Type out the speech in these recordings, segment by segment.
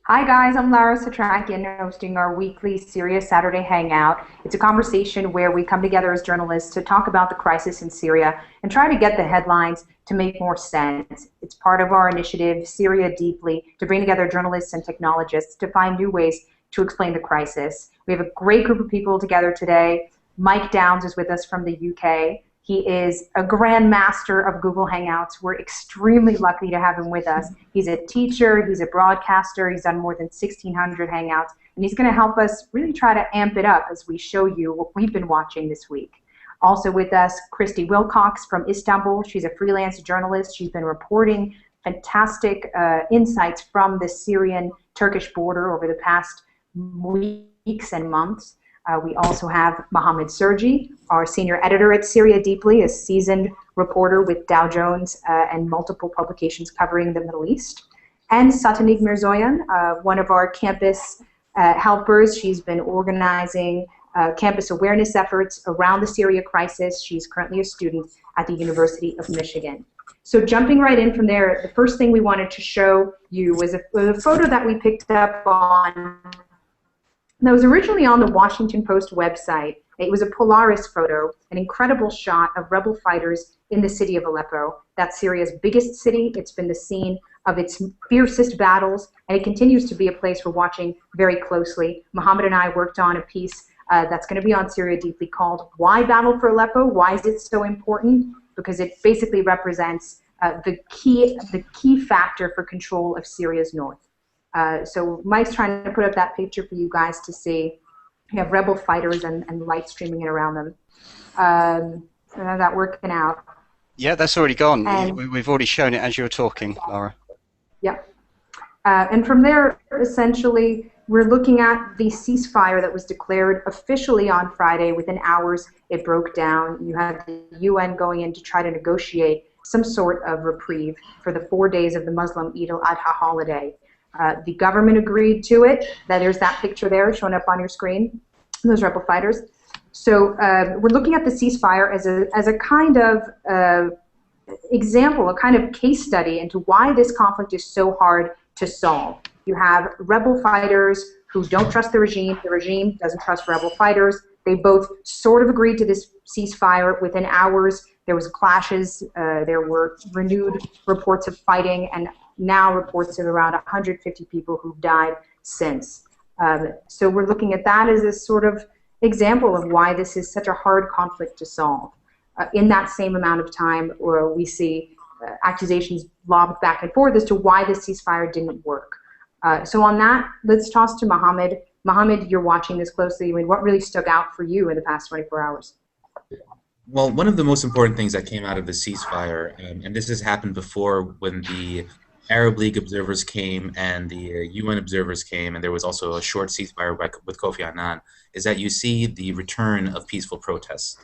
Hi guys, I'm Lara Satrakian, hosting our weekly Syria Saturday Hangout. It's a conversation where we come together as journalists to talk about the crisis in Syria and try to get the headlines to make more sense. It's part of our initiative, Syria Deeply, to bring together journalists and technologists to find new ways to explain the crisis. We have a great group of people together today. Mike Downs is with us from the UK. He is a grandmaster of Google Hangouts. We're extremely lucky to have him with us. He's a teacher, he's a broadcaster, he's done more than 1,600 Hangouts, and he's going to help us really try to amp it up as we show you what we've been watching this week. Also with us, Christy Wilcox from Istanbul. She's a freelance journalist. She's been reporting fantastic insights from the Syrian-Turkish border over the past weeks and months. We also have Mohammed Sergi, our senior editor at Syria Deeply, a seasoned reporter with Dow Jones and multiple publications covering the Middle East. And Satanik Mirzoyan, one of our campus helpers. She's been organizing campus awareness efforts around the Syria crisis. She's currently a student at the University of Michigan. So jumping right in from there, the first thing we wanted to show you was a photo that we picked up on that was originally on the Washington Post website. It was a Polaris photo, an incredible shot of rebel fighters in the city of Aleppo. That's Syria's biggest city. It's been the scene of its fiercest battles, and it continues to be a place we're watching very closely. Mohammed and I worked on a piece that's going to be on Syria Deeply called Why Battle for Aleppo? Why is it so important? Because it basically represents the key factor for control of Syria's north. So Mike's trying to put up that picture for you guys to see. You have rebel fighters and light streaming in around them. So how's that working out? Yeah, that's already gone. And, We've already shown it as you were talking, Laura. Yep. And from there, essentially, we're looking at the ceasefire that was declared officially on Friday. Within hours, it broke down. You had the UN going in to try to negotiate some sort of reprieve for the 4 days of the Muslim Eid al-Adha holiday. The government agreed to it. There's that picture there showing up on your screen, those rebel fighters. So we're looking at the ceasefire as a kind of example, a kind of case study into why this conflict is so hard to solve. You have rebel fighters who don't trust the regime doesn't trust rebel fighters. They both sort of agreed to this ceasefire. Within hours, there was clashes, there were renewed reports of fighting, and now reports of around 150 people who've died since. So we're looking at that as a sort of example of why this is such a hard conflict to solve. In that same amount of time, we see accusations lobbed back and forth as to why the ceasefire didn't work. So on that, let's toss to Mohammed. Mohammed, you're watching this closely. I mean, what really stuck out for you in the past 24 hours? Well, one of the most important things that came out of the ceasefire, and this has happened before when the Arab League observers came and the UN observers came, and there was also a short ceasefire with Kofi Annan, is that you see the return of peaceful protests.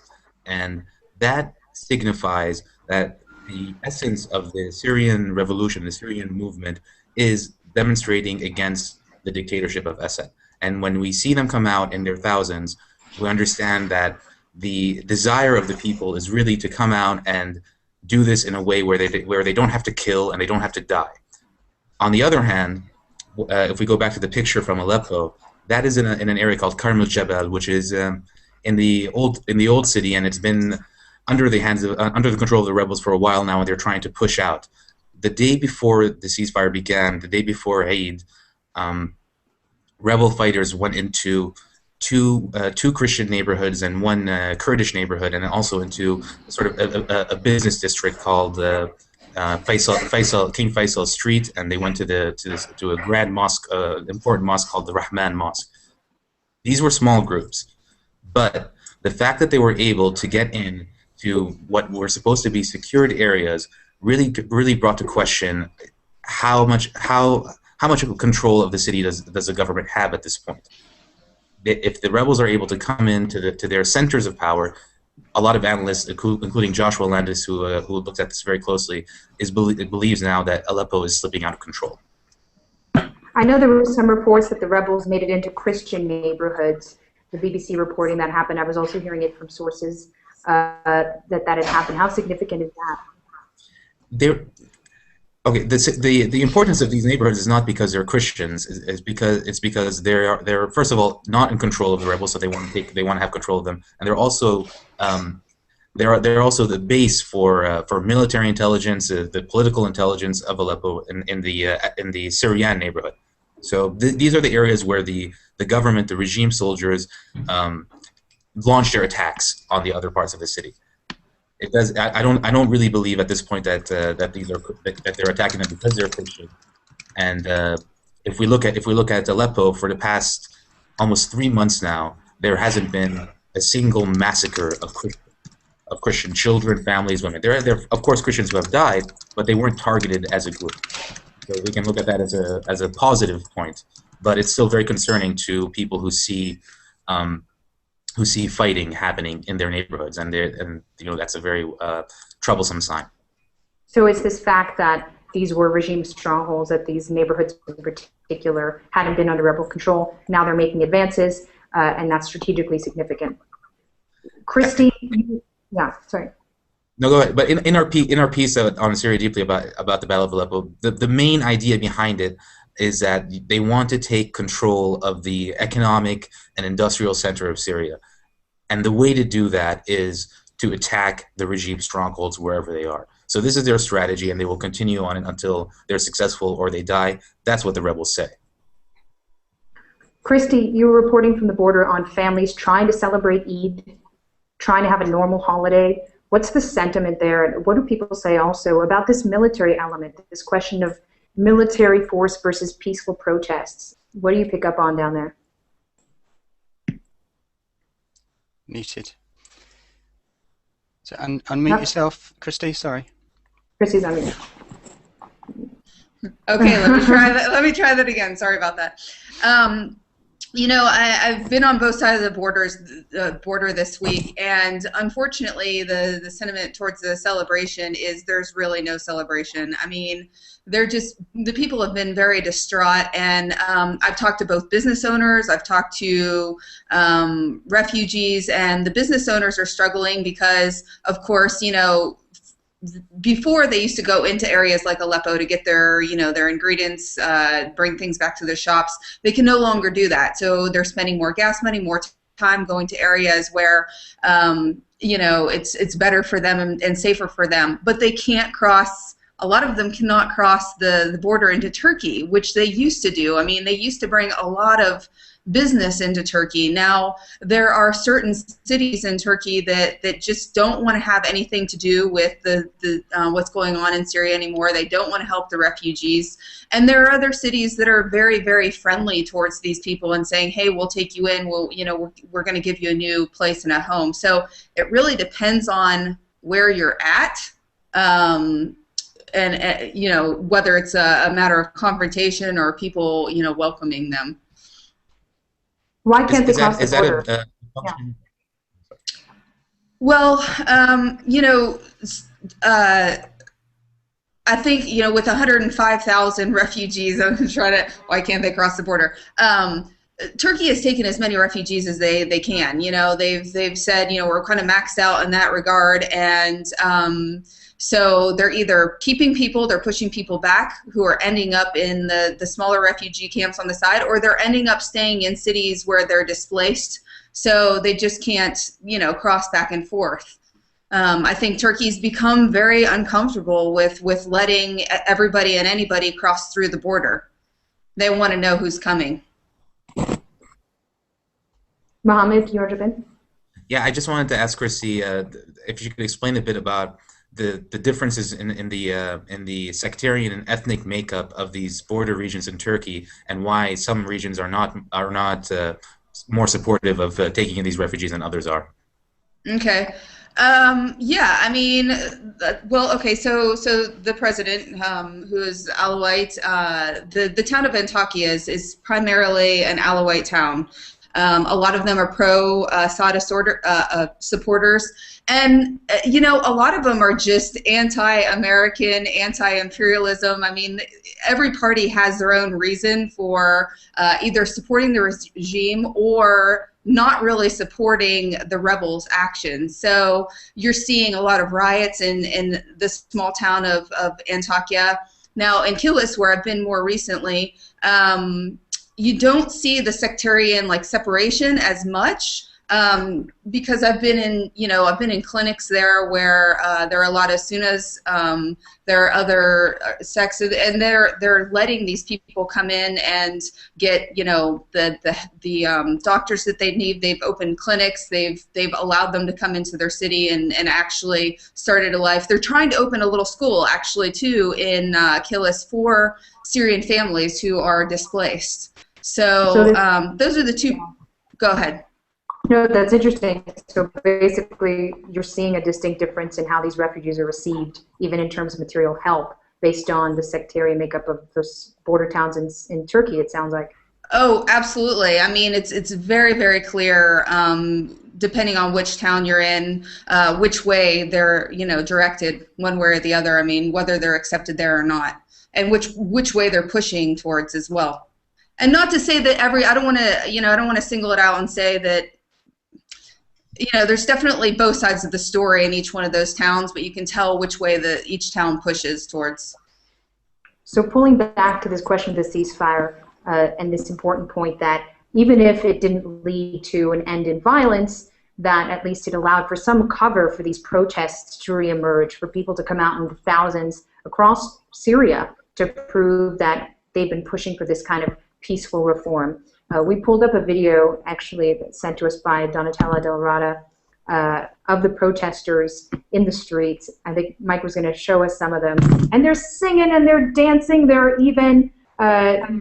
And that signifies that the essence of the Syrian revolution, the Syrian movement, is demonstrating against the dictatorship of Assad. And when we see them come out in their thousands, we understand that the desire of the people is really to come out and do this in a way where they don't have to kill and they don't have to die. On the other hand, if we go back to the picture from Aleppo, that is in an area called Karmel Jebel, which is in the old city, and it's been under the control of the rebels for a while now, and they're trying to push out. The day before the ceasefire began, the day before Eid, rebel fighters went into two Christian neighborhoods and one Kurdish neighborhood, and also into sort of a business district called King Faisal Street, and they went to a grand mosque, important mosque called the Rahman Mosque. These were small groups, but the fact that they were able to get in to what were supposed to be secured areas really brought to question how much of control of the city does the government have at this point. If the rebels are able to come into their centers of power, a lot of analysts, including Joshua Landis, who looks at this very closely, believes now that Aleppo is slipping out of control. I know there were some reports that the rebels made it into Christian neighborhoods. The BBC reporting that happened. I was also hearing it from sources that had happened. How significant is that? Okay, the importance of these neighborhoods is not because they're Christians, is because it's because they're first of all not in control of the rebels, so they want to have control of them, and they're also they're also the base for military intelligence, the political intelligence of Aleppo in the Syrian neighborhood. So these are the areas where the government, the regime soldiers, launch their attacks on the other parts of the city. It does. I don't really believe at this point that that they're attacking them because they're Christian. And if we look at Aleppo for the past almost 3 months now, there hasn't been a single massacre of Christian children, families, women. There are of course Christians who have died, but they weren't targeted as a group. So we can look at that as a positive point, but it's still very concerning to people who see fighting happening in their neighborhoods, and that's a very troublesome sign. So it's this fact that these were regime strongholds, that these neighborhoods in particular hadn't been under rebel control. Now they're making advances, and that's strategically significant. Christy, yeah, sorry. No, go ahead. But in our piece on Syria Deeply about the Battle of Aleppo, the main idea behind it is that they want to take control of the economic and industrial center of Syria. And the way to do that is to attack the regime strongholds wherever they are. So this is their strategy, and they will continue on it until they're successful or they die. That's what the rebels say. Christy, you were reporting from the border on families trying to celebrate Eid, trying to have a normal holiday. What's the sentiment there? And what do people say also about this military element, this question of military force versus peaceful protests? What do you pick up on down there? Muted. So unmute yourself, Christy. Sorry. Christy's unmuted. Okay, let me try that. Let me try that again. Sorry about that. You know, I've been on both sides of the border this week, and unfortunately, the sentiment towards the celebration is there's really no celebration. I mean, the people have been very distraught, and I've talked to both business owners, I've talked to refugees, and the business owners are struggling because, of course, you know, before they used to go into areas like Aleppo to get their, their ingredients, bring things back to their shops. They can no longer do that. So they're spending more gas money, more time going to areas where, it's better for them and safer for them. But they can't cross. A lot of them cannot cross the border into Turkey, which they used to do. I mean, they used to bring a lot of business into Turkey. Now, there are certain cities in Turkey that just don't want to have anything to do with what's going on in Syria anymore. They don't want to help the refugees. And there are other cities that are very, very friendly towards these people and saying, hey, we'll take you in. We're going to give you a new place and a home. So it really depends on where you're at. And whether it's a matter of confrontation or people, welcoming them. Why can't they cross the border? Yeah. Well, I think, with 105,000 refugees, I'm trying to, why can't they cross the border? Turkey has taken as many refugees as they can. They've said, we're kind of maxed out in that regard, and so they're either keeping people, they're pushing people back who are ending up in the smaller refugee camps on the side, or they're ending up staying in cities where they're displaced, so they just can't, cross back and forth. I think Turkey's become very uncomfortable with letting everybody and anybody cross through the border. They want to know who's coming. Mohammed, you want to jump in? Yeah, I just wanted to ask Chrissy if you could explain a bit about the differences in the sectarian and ethnic makeup of these border regions in Turkey, and why some regions are not more supportive of taking in these refugees than others are. Okay. Yeah, I mean, well, okay, so the president, who is Alawite, the town of Antakya is primarily an Alawite town. A lot of them are pro-Assad supporters, and a lot of them are just anti-American, anti-imperialism. I mean, every party has their own reason for either supporting the regime or not really supporting the rebels' actions. So you're seeing a lot of riots in the small town of Antakya. Now, in Kilis, where I've been more recently, you don't see the sectarian like separation as much. Because I've been in clinics there where there are a lot of Sunnis, there are other sects, and they're letting these people come in and get the doctors that they need. They've opened clinics. They've allowed them to come into their city and actually started a life. They're trying to open a little school actually too in Kilis for Syrian families who are displaced. So those are the two. Go ahead. No, that's interesting. So basically, you're seeing a distinct difference in how these refugees are received, even in terms of material help, based on the sectarian makeup of those border towns in Turkey, it sounds like. Oh, absolutely. I mean, it's very, very clear, depending on which town you're in, which way they're, directed one way or the other. I mean, whether they're accepted there or not, and which way they're pushing towards as well. And not to say that I don't want to single it out and say that, there's definitely both sides of the story in each one of those towns, but you can tell which way each town pushes towards. So pulling back to this question of the ceasefire and this important point that even if it didn't lead to an end in violence, that at least it allowed for some cover for these protests to reemerge, for people to come out in thousands across Syria to prove that they've been pushing for this kind of peaceful reform. We pulled up a video, actually, sent to us by Donatella Del Rada, of the protesters in the streets. I think Mike was going to show us some of them. And they're singing and they're dancing. There are even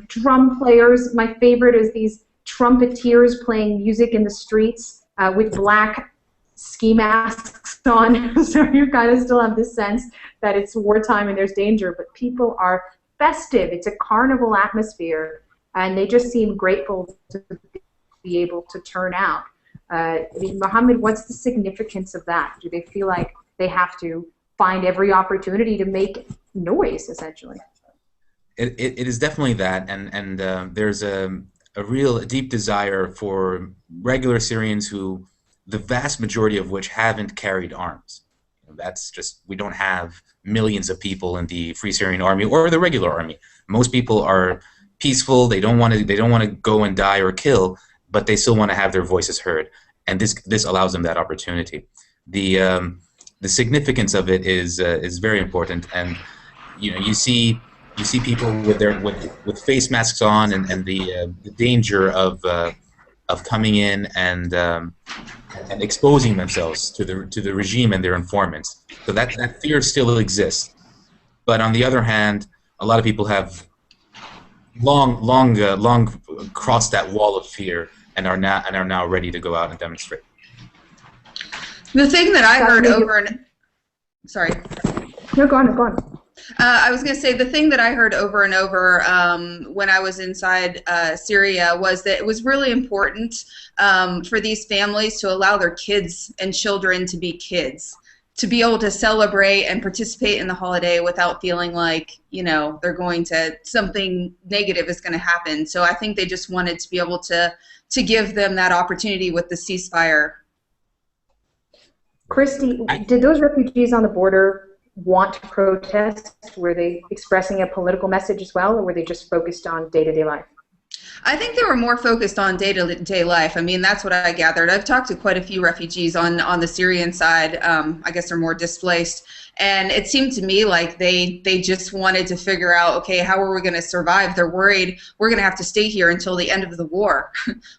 drum players. My favorite is these trumpeteers playing music in the streets with black ski masks on. So you kind of still have this sense that it's wartime and there's danger. But people are festive. It's a carnival atmosphere. And they just seem grateful to be able to turn out. Mohammed, what's the significance of that? Do they feel like they have to find every opportunity to make noise, essentially? It is definitely that, and there's a real deep desire for regular Syrians who, the vast majority of which haven't carried arms. That's just, we don't have millions of people in the Free Syrian Army or the regular army. Most people are peaceful. They don't want to go and die or kill, but they still want to have their voices heard, and this allows them that opportunity. The significance of it is very important, and you see people with face masks on, and the danger of coming in and exposing themselves to the regime and their informants. So that fear still exists, but on the other hand, a lot of people have long crossed that wall of fear and are now ready to go out and demonstrate. The thing that I heard over and sorry. No, go on. I was going to say the thing that I heard over and over when I was inside Syria was that it was really important for these families to allow their kids and children to be kids, to be able to celebrate and participate in the holiday without feeling like, they're going to, something negative is going to happen. So I think they just wanted to be able to give them that opportunity with the ceasefire. Christy, did those refugees on the border want to protest? Were they expressing a political message as well, or were they just focused on day-to-day life? I think they were more focused on day-to-day life. I mean, that's what I gathered. I've talked to quite a few refugees on the Syrian side. I guess they're more displaced. And it seemed to me like they just wanted to figure out, okay, how are we going to survive? They're worried we're going to have to stay here until the end of the war,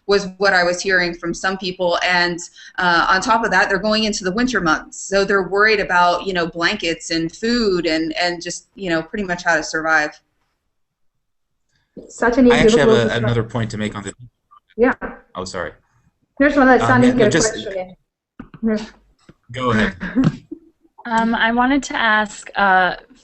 was what I was hearing from some people. And on top of that, they're going into the winter months. So they're worried about, blankets and food and just, pretty much how to survive. Such an easy I actually have another point to make on the. Yeah. Oh, sorry. There's one that's sounding good. Go ahead. I wanted to ask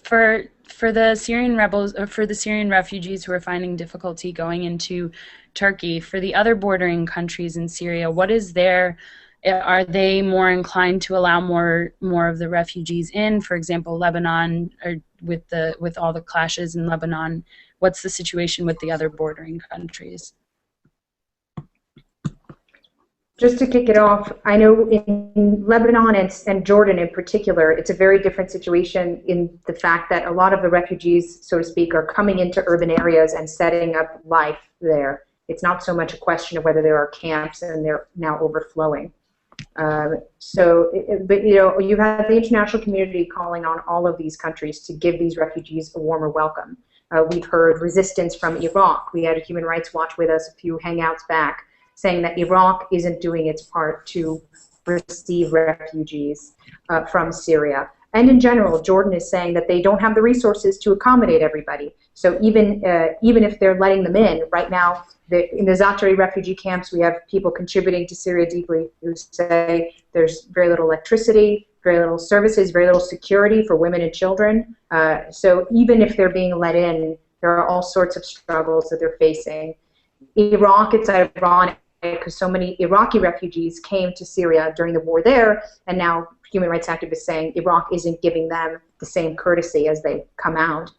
for the Syrian rebels, or for the Syrian refugees who are finding difficulty going into Turkey, for the other bordering countries in Syria, what is their? Are they more inclined to allow more of the refugees in? For example, Lebanon, or with all the clashes in Lebanon, what's the situation with the other bordering countries? Just to kick it off, I know in Lebanon and Jordan in particular, it's a very different situation in the fact that a lot of the refugees, so to speak, are coming into urban areas and setting up life there. It's not so much a question of whether there are camps and they're now overflowing. But you've had the international community calling on all of these countries to give these refugees a warmer welcome. We've heard resistance from Iraq. We had a Human Rights Watch with us a few hangouts back, saying that Iraq isn't doing its part to receive refugees from Syria. And in general, Jordan is saying that they don't have the resources to accommodate everybody. So even if they're letting them in, right now, in the Zaatari refugee camps, we have people contributing to Syria deeply who say there's very little electricity, very little services, very little security for women and children. So even if they're being let in, there are all sorts of struggles that they're facing. Iraq, it's ironic because so many Iraqi refugees came to Syria during the war there, and now human rights activists saying Iraq isn't giving them the same courtesy as they come out,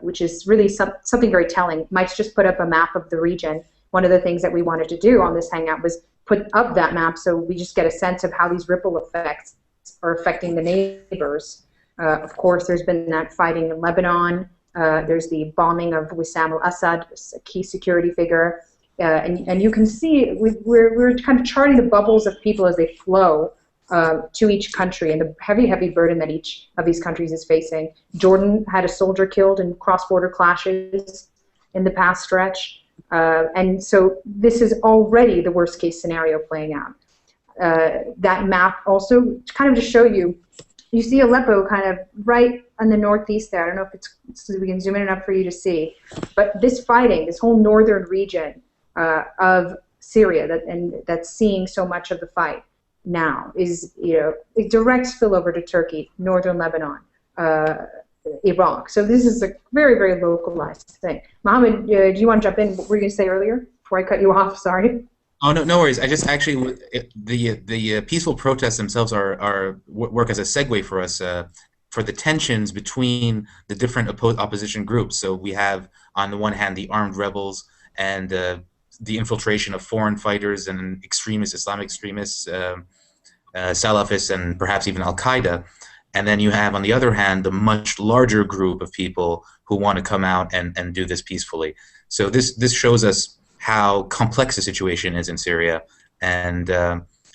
which is really something very telling. Mike's just put up a map of the region. One of the things that we wanted to do on this hangout was put up that map so we just get a sense of how these ripple effects are affecting the neighbors. Of course, there's been that fighting in Lebanon. There's the bombing of Wissam al-Assad, a key security figure. And you can see we're kind of charting the bubbles of people as they flow to each country and the heavy, heavy burden that each of these countries is facing. Jordan had a soldier killed in cross-border clashes in the past stretch. And so this is already the worst-case scenario playing out. That map also, kind of to show you, you see Aleppo kind of right on the northeast there. I don't know if it's, so we can zoom in enough for you to see. But this fighting, this whole northern region of Syria that's seeing so much of the fight now is, a direct spillover to Turkey, northern Lebanon, Iraq. So this is a very, very localized thing. Mohammed, do you want to jump in? What were you going to say earlier before I cut you off? Sorry. Oh, no worries. I just actually the peaceful protests themselves work as a segue for us for the tensions between the different opposition groups. So we have on the one hand the armed rebels and the infiltration of foreign fighters and extremists, Islamic extremists, Salafists, and perhaps even Al-Qaeda. And then you have on the other hand the much larger group of people who want to come out and do this peacefully. So this shows us how complex the situation is in Syria, and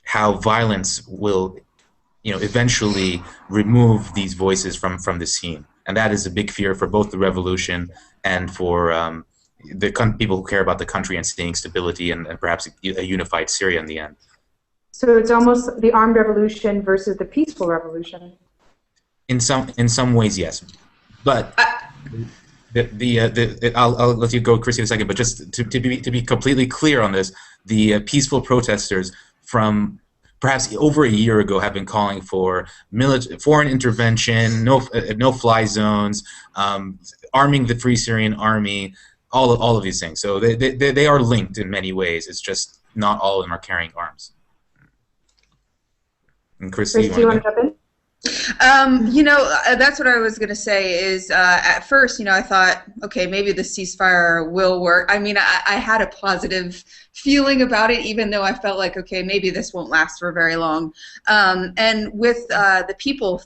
how violence will, eventually remove these voices from the scene. And that is a big fear for both the revolution and for the people who care about the country and seeing stability and perhaps a unified Syria in the end. So it's almost the armed revolution versus the peaceful revolution. In some ways, yes, but. I'll let you go, Chrissy, in a second. But just to be completely clear on this, the peaceful protesters from perhaps over a year ago have been calling for foreign intervention, no-fly zones, arming the Free Syrian Army, all of these things. So they are linked in many ways. It's just not all of them are carrying arms. And Chrissy, do you want to jump in? That's what I was going to say is at first, I thought, okay, maybe the ceasefire will work. I mean, I had a positive feeling about it, even though I felt like, okay, maybe this won't last for very long. And with the people,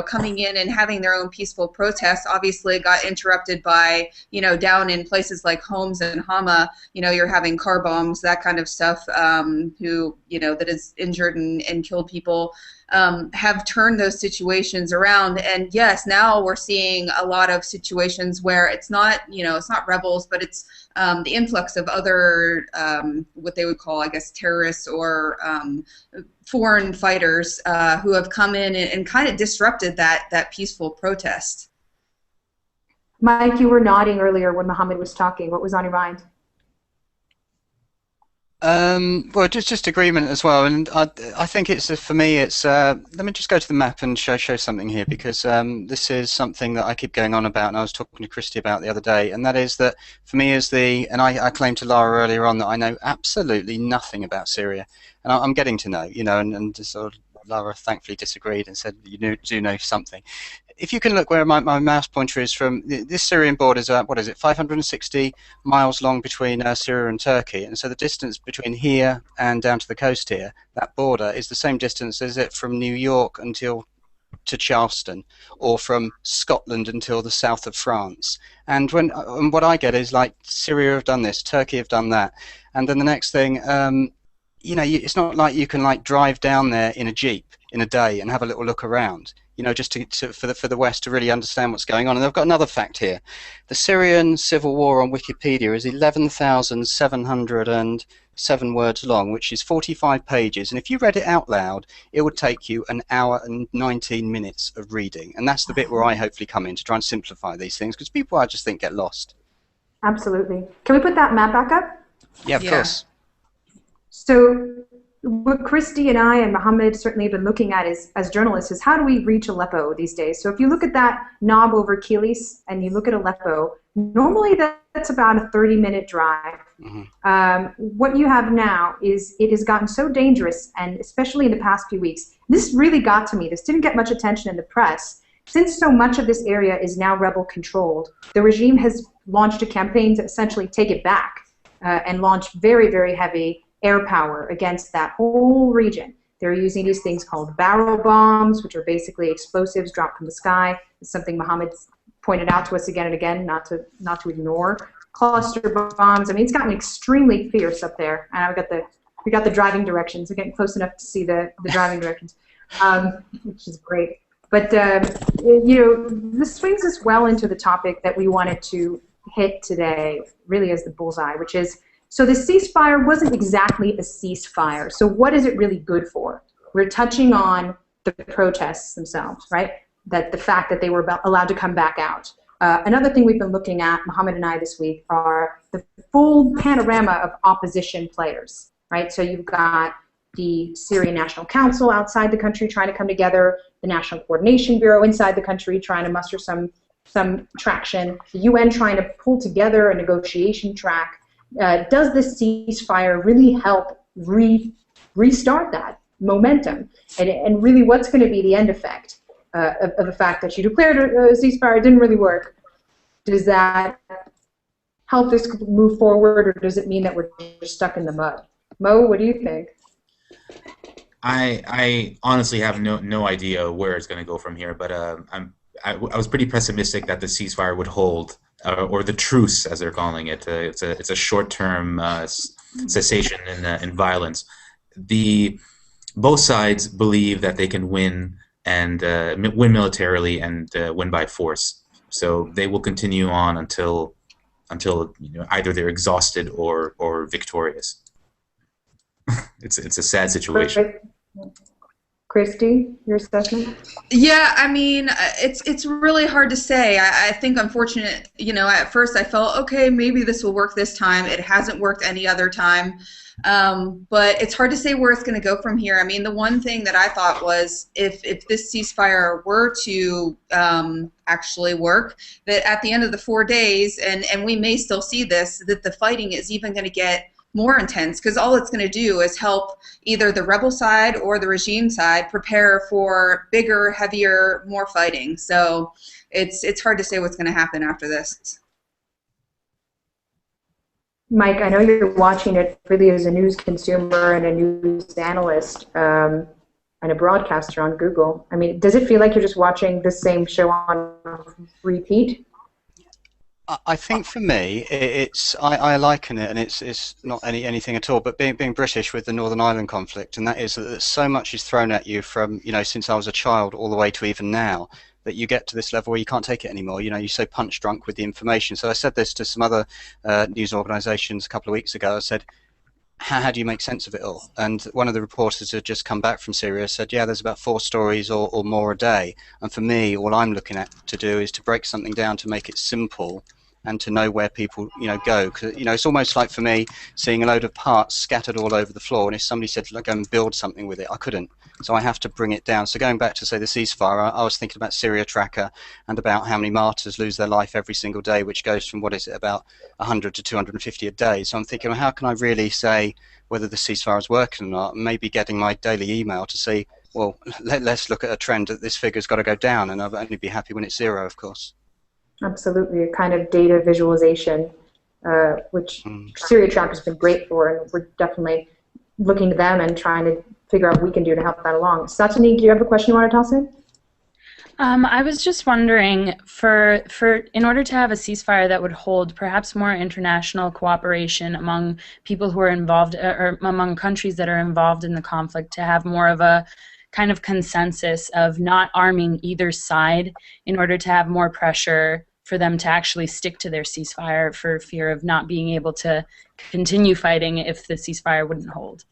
coming in and having their own peaceful protests, obviously got interrupted by, down in places like Homs and Hama, you're having car bombs, that kind of stuff, that has injured and killed people. Have turned those situations around, and yes, now we're seeing a lot of situations where it's not, it's not rebels, but it's the influx of other, what they would call, I guess, terrorists or foreign fighters who have come in and kind of disrupted that peaceful protest. Mike, you were nodding earlier when Mohammed was talking. What was on your mind? Well, just agreement as well, and I think it's for me. It's let me just go to the map and show something here, because this is something that I keep going on about, and I was talking to Christy about the other day, and that is that for me and I claimed to Lara earlier on that I know absolutely nothing about Syria, and I'm getting to know, and sort of Lara thankfully disagreed and said you do know something. if you can look where my mouse pointer is from, this Syrian border is, what is it, 560 miles long between Syria and Turkey. And so the distance between here and down to the coast here, that border, is the same distance as it from New York until to Charleston, or from Scotland until the south of France. And what I get is like Syria have done this, Turkey have done that, and then the next thing, it's not like you can like drive down there in a jeep in a day and have a little look around. Just for the West to really understand what's going on. And I've got another fact here. The Syrian civil war on Wikipedia is 11,707 words long, which is 45 pages. And if you read it out loud, it would take you an hour and 19 minutes of reading. And that's the bit where I hopefully come in to try and simplify these things, because people, I just think, get lost. Absolutely. Can we put that map back up? Yeah, of course. So what Christy and I and Mohammed certainly have been looking at as journalists is how do we reach Aleppo these days? So if you look at that knob over Kilis and you look at Aleppo, normally that's about a 30-minute drive. Mm-hmm. What you have now is it has gotten so dangerous, and especially in the past few weeks, this really got to me. This didn't get much attention in the press. Since so much of this area is now rebel-controlled, the regime has launched a campaign to essentially take it back and launch very, very heavy air power against that whole region. They're using these things called barrel bombs, which are basically explosives dropped from the sky. It's something Mohammed pointed out to us again and again, not to ignore. Cluster bombs. I mean, it's gotten extremely fierce up there. And we got the driving directions. We're getting close enough to see the driving directions, which is great. But this swings us well into the topic that we wanted to hit today, really as the bullseye, which is, so the ceasefire wasn't exactly a ceasefire. So what is it really good for? We're touching on the protests themselves, right? That the fact that they were allowed to come back out. Another thing we've been looking at, Mohammed and I this week, are the full panorama of opposition players, right? So you've got the Syrian National Council outside the country trying to come together, the National Coordination Bureau inside the country trying to muster some traction, the UN trying to pull together a negotiation track. Does this ceasefire really help restart that momentum? And really, what's going to be the end effect of the fact that you declared a ceasefire, it didn't really work? Does that help this move forward, or does it mean that we're just stuck in the mud? Mo, what do you think? I honestly have no idea where it's going to go from here, but I was pretty pessimistic that the ceasefire would hold. Or the truce, as they're calling it. It's a short-term cessation in violence. Both sides believe that they can win and win militarily and win by force. So they will continue on until either they're exhausted or victorious. It's a sad situation. Christy, your assessment? Yeah, I mean, it's really hard to say. I think, unfortunate, at first I felt, okay, maybe this will work this time. It hasn't worked any other time. But it's hard to say where it's going to go from here. I mean, the one thing that I thought was if this ceasefire were to actually work, that at the end of the 4 days, and we may still see this, that the fighting is even going to get more intense, because all it's going to do is help either the rebel side or the regime side prepare for bigger, heavier, more fighting. So it's hard to say what's going to happen after this. Mike, I know you're watching it really as a news consumer and a news analyst and a broadcaster on Google. I mean, does it feel like you're just watching the same show on repeat? I think for me, I liken it, and it's not anything at all, but being British with the Northern Ireland conflict, and that is that so much is thrown at you from, since I was a child all the way to even now, that you get to this level where you can't take it anymore. You're so punch drunk with the information. So I said this to some other news organisations a couple of weeks ago. I said, how do you make sense of it all? And one of the reporters had just come back from Syria said, yeah, there's about 4 stories or more a day. And for me, all I'm looking at to do is to break something down to make it simple and to know where people, go. Cause, it's almost like for me seeing a load of parts scattered all over the floor, and if somebody said, go and build something with it, I couldn't. So I have to bring it down. So going back to, say, the ceasefire, I was thinking about Syria Tracker and about how many martyrs lose their life every single day, which goes from, about 100 to 250 a day. So I'm thinking, well, how can I really say whether the ceasefire is working or not? Maybe getting my daily email to say well, let's look at a trend that this figure's got to go down, and I'll only be happy when it's zero, of course. Absolutely, a kind of data visualization, which Syria Track has been great for, and we're definitely looking to them and trying to figure out what we can do to help that along. Satani, do you have a question you want to toss in? I was just wondering, in order to have a ceasefire that would hold perhaps more international cooperation among people who are involved, or among countries that are involved in the conflict, to have more of a kind of consensus of not arming either side in order to have more pressure for them to actually stick to their ceasefire for fear of not being able to continue fighting if the ceasefire wouldn't hold.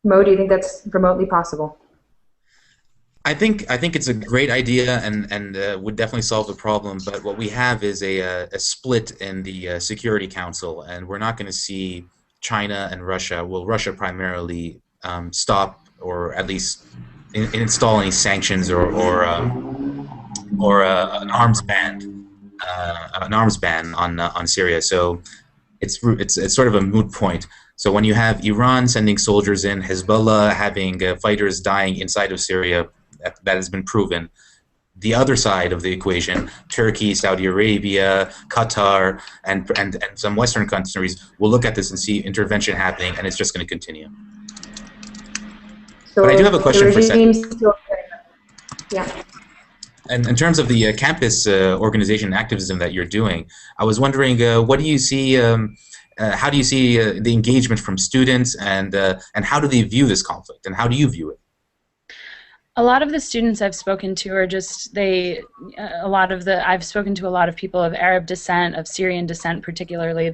Mo, do you think that's remotely possible? I think it's a great idea and would definitely solve the problem. But what we have is a split in the Security Council, and we're not going to see China and Russia. Well, Russia primarily stop or at least install any sanctions or an arms ban on Syria. So it's sort of a moot point. So when you have Iran sending soldiers in, Hezbollah having fighters dying inside of Syria, that has been proven. The other side of the equation, Turkey, Saudi Arabia, Qatar, and some Western countries will look at this and see intervention happening, and it's just going to continue. So but I do have a question for Seth. Yeah. And in terms of the campus organization activism that you're doing, I was wondering, what do you see? How do you see the engagement from students, and how do they view this conflict, and how do you view it? A lot of the students I've spoken to are just, I've spoken to a lot of people of Arab descent, of Syrian descent particularly.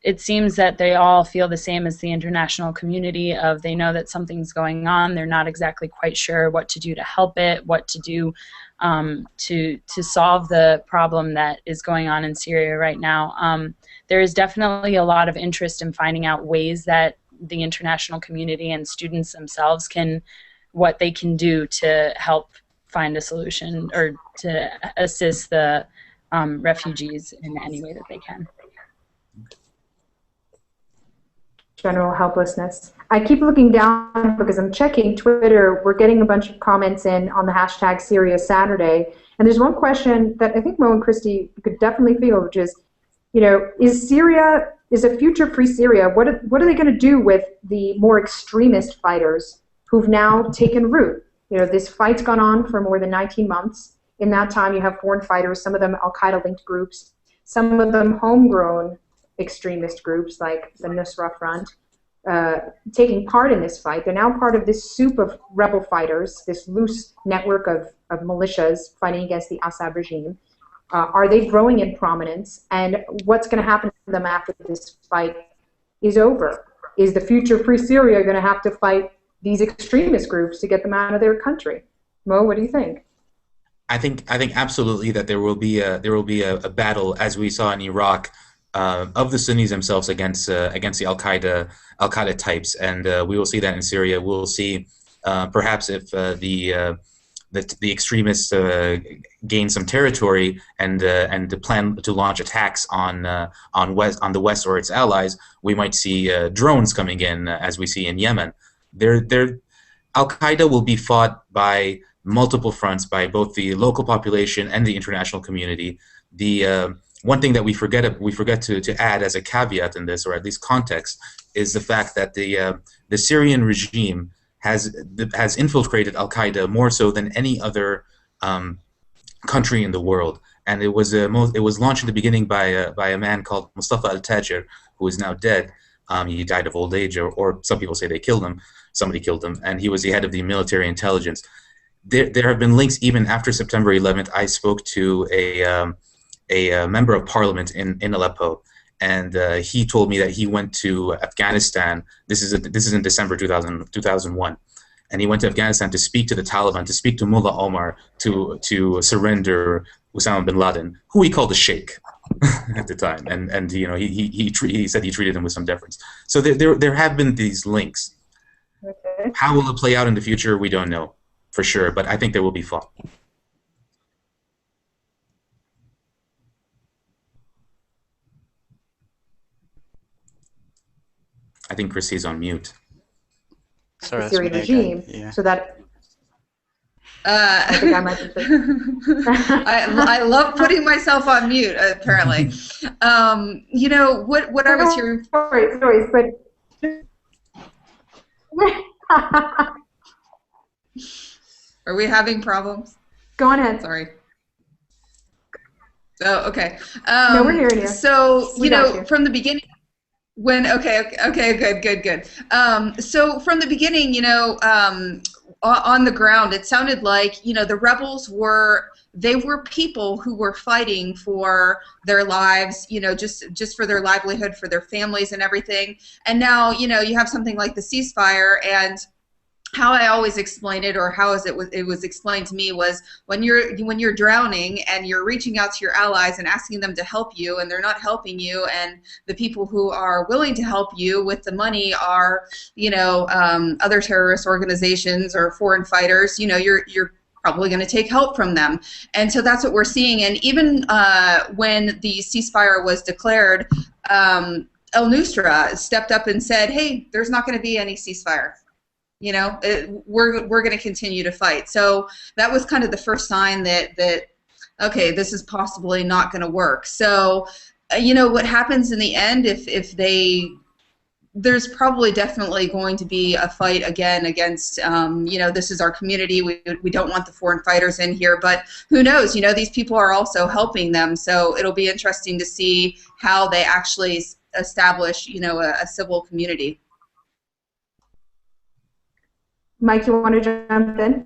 It seems that they all feel the same as the international community of they know that something's going on. They're not exactly quite sure what to do to help it, what to do to solve the problem that is going on in Syria right now. There is definitely a lot of interest in finding out ways that the international community and students themselves what they can do to help find a solution or to assist the refugees in any way that they can. General helplessness. I keep looking down because I'm checking Twitter. We're getting a bunch of comments in on the hashtag Syria Saturday. And there's one question that I think Mo and Christy could definitely feel, which is, is a future free Syria, what are they going to do with the more extremist fighters who've now taken root? This fight's gone on for more than 19 months. In that time, you have foreign fighters, some of them Al-Qaeda-linked groups, some of them homegrown extremist groups like the Nusra Front, taking part in this fight. They're now part of this soup of rebel fighters, this loose network of militias fighting against the Assad regime. Are they growing in prominence? And what's going to happen to them after this fight is over? Is the future free Syria going to have to fight these extremist groups to get them out of their country? Mo, what do you think? I think absolutely that there will be a battle, as we saw in Iraq, of the Sunnis themselves against the Al-Qaeda types, and we will see that in Syria. We'll see perhaps if the extremists gain some territory and plan to launch attacks on the West or its allies, we might see drones coming in, as we see in Yemen. Al-Qaeda will be fought by multiple fronts, by both the local population and the international community. The one thing that we forget to add as a caveat in this, or at least context, is the fact that the Syrian regime has infiltrated Al-Qaeda more so than any other country in the world, and it was launched in the beginning by a man called Mustafa al-Tajir, who is now dead. He died of old age, or some people say they killed him. Somebody killed him, and he was the head of the military intelligence. There have been links even after September 11th. I spoke to a member of parliament in Aleppo, and he told me that he went to Afghanistan. This is in December 2001, and he went to Afghanistan to speak to the Taliban, to speak to Mullah Omar, to surrender Osama bin Laden, who he called a sheikh at the time, and he said he treated him with some deference. So there have been these links. Okay. How will it play out in the future? We don't know for sure, but I think there will be fought. I think Chrissy's on mute. Sorry, the that's Syrian me again. regime, Yeah. so that I think I might be. I love putting myself on mute. Apparently, you know what I was hearing. Sorry, but. Are we having problems? Go on ahead. Sorry. Oh, okay. No, we're hearing you. So, We got you. from the beginning, good. So from the beginning, on the ground, it sounded like, the rebels were people who were fighting for their lives, just for their livelihood, for their families and everything. And now, you have something like the ceasefire, and how I always explain it, or how it was explained to me, was when you're drowning and you're reaching out to your allies and asking them to help you, and they're not helping you, and the people who are willing to help you with the money are, other terrorist organizations or foreign fighters, you're probably going to take help from them. And so that's what we're seeing. And even when the ceasefire was declared, El Nusra stepped up and said, hey, there's not going to be any ceasefire. We're going to continue to fight. So that was kind of the first sign that okay, this is possibly not going to work. So, what happens in the end, there's probably definitely going to be a fight again against, this is our community. We don't want the foreign fighters in here, but who knows? These people are also helping them. So it'll be interesting to see how they actually establish, a civil community. Mike, you want to jump in?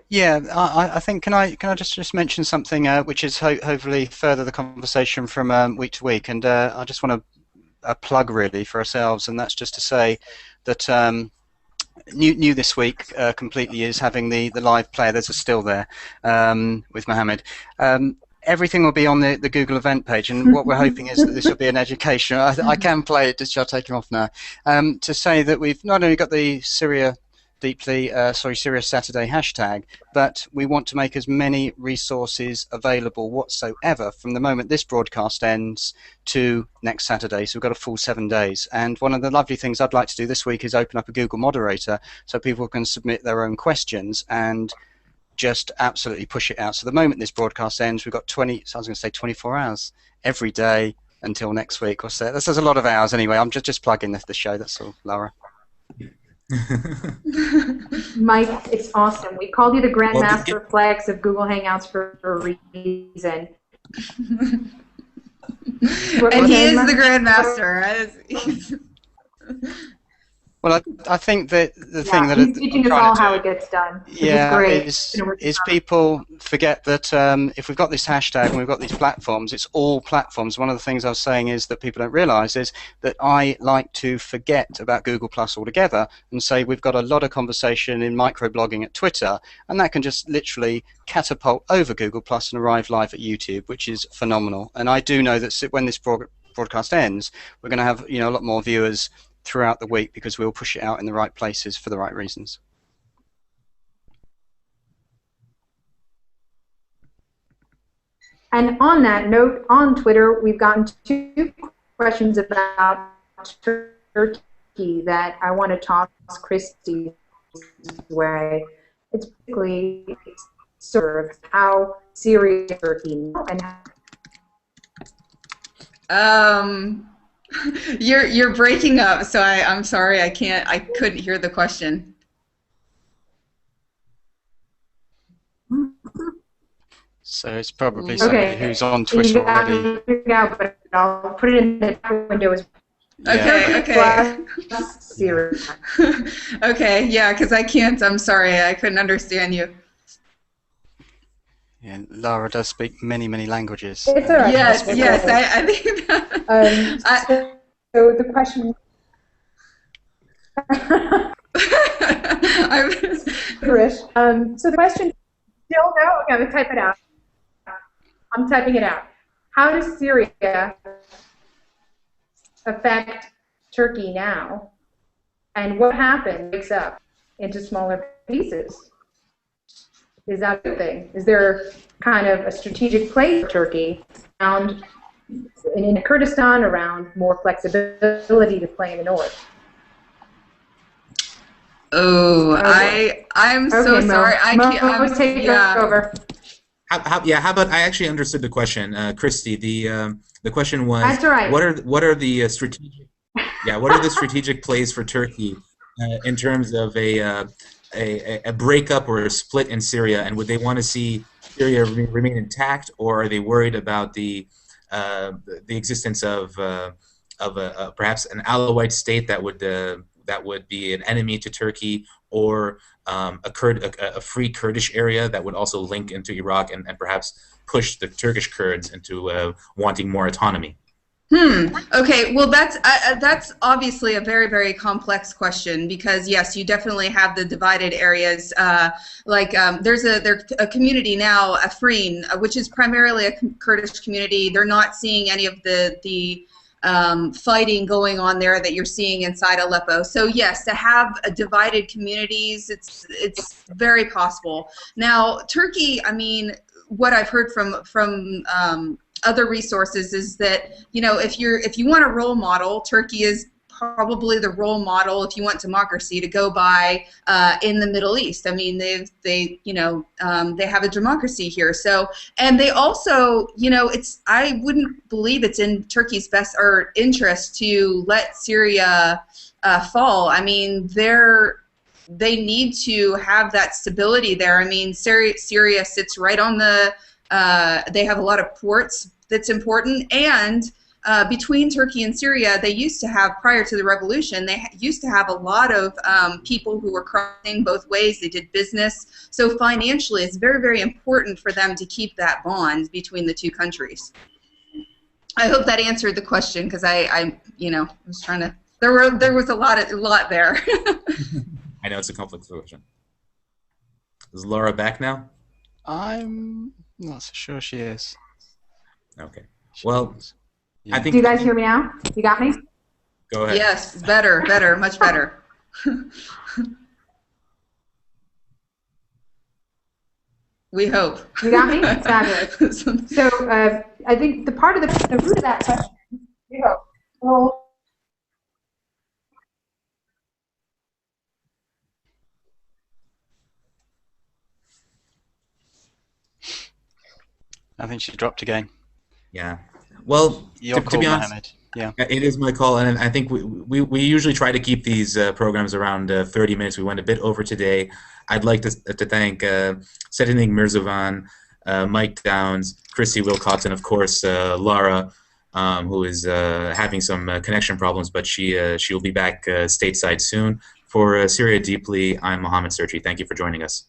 Yeah, I think can I just mention something which is hopefully further the conversation from week to week, and I just want to plug really for ourselves, and that's just to say that new this week completely is having the live player. There's a still there with Mohammed. Everything will be on the Google event page, and what we're hoping is that this will be an education. I can play it, just I'll take him off now. To say that we've not only got the Syria Saturday hashtag, but we want to make as many resources available whatsoever from the moment this broadcast ends to next Saturday. So we've got a full 7 days. And one of the lovely things I'd like to do this week is open up a Google moderator so people can submit their own questions and just absolutely push it out. So the moment this broadcast ends, we've got 24 hours every day until next week. This is a lot of hours anyway. I'm just plugging the show, that's all, Laura. Mike, it's awesome. We called you the Grandmaster Flex of Google Hangouts for a reason. And he is the Grandmaster. Well, I think that the thing that he's teaching us all how it gets done. Yeah, is people forget that if we've got this hashtag and we've got these platforms, it's all platforms. One of the things I was saying is that people don't realise is that I like to forget about Google Plus altogether and say we've got a lot of conversation in microblogging at Twitter, and that can just literally catapult over Google Plus and arrive live at YouTube, which is phenomenal. And I do know that when this broadcast ends, we're going to have a lot more viewers throughout the week because we'll push it out in the right places for the right reasons. And on that note, on Twitter, we've gotten 2 questions about Turkey that I want to toss Christy's way. It's basically sort of how Syria is Turkey and You're breaking up, so I'm sorry, I couldn't hear the question. So it's probably somebody who's on Twitter already. Yeah, but I'll put it in the window as Okay. Okay, yeah, because I'm sorry, I couldn't understand you. Yeah, Lara does speak many languages. It's all right. Yes, I think that. So the question. So the question. Still no. Okay, I'm gonna type it out. I'm typing it out. How does Syria affect Turkey now, and what happens? Breaks up into smaller pieces. Is that the thing? Is there kind of a strategic play for Turkey around in Kurdistan, around more flexibility to play in the north? Oh, Okay. I'm Okay, so Mo. sorry. I Mo, can't. take Yeah. over. How about I actually understood the question, Christy. The question was, That's all right. what are the strategic what are the strategic plays for Turkey in terms of a breakup or a split in Syria, and would they want to see Syria remain intact, or are they worried about the existence of perhaps an Alawite state that would be an enemy to Turkey, or a free Kurdish area that would also link into Iraq and perhaps push the Turkish Kurds into wanting more autonomy? Okay. Well, that's obviously a very, very complex question because yes, you definitely have the divided areas. There's a community now, Afrin, which is primarily a Kurdish community. They're not seeing any of the fighting going on there that you're seeing inside Aleppo. So yes, to have divided communities, it's very possible. Now, Turkey, I mean, what I've heard from other resources is that, you know, if you want a role model, Turkey is probably the role model if you want democracy to go by in the Middle East. I mean, they have a democracy here. So, and they also, you know, I wouldn't believe it's in Turkey's best or interest to let Syria fall. I mean, they need to have that stability there. I mean, Syria sits right on they have a lot of ports that's important, and between Turkey and Syria, they used to have, prior to the revolution, they used to have a lot of people who were crossing both ways. They did business. So financially, it's very, very important for them to keep that bond between the two countries. I hope that answered the question, because I was trying to. There was a lot there. I know it's a complex question. Is Laura back now? I'm not so sure she is. Okay. Well, yeah. I think. Do you guys hear me now? You got me? Go ahead. Yes, better, much better. We hope. You got me? Fabulous. So I think the root of that question, we hope. Well, I think she dropped again. Yeah. Well, Your to call, be honest, Mohammed. Yeah. it is my call, and I think we usually try to keep these programs around 30 minutes. We went a bit over today. I'd like to thank Setinik Mirzavan, Mike Downs, Chrissy Wilcox, and of course Lara, who is having some connection problems, but she'll be back stateside soon. For Syria Deeply, I'm Mohammed Serchi. Thank you for joining us.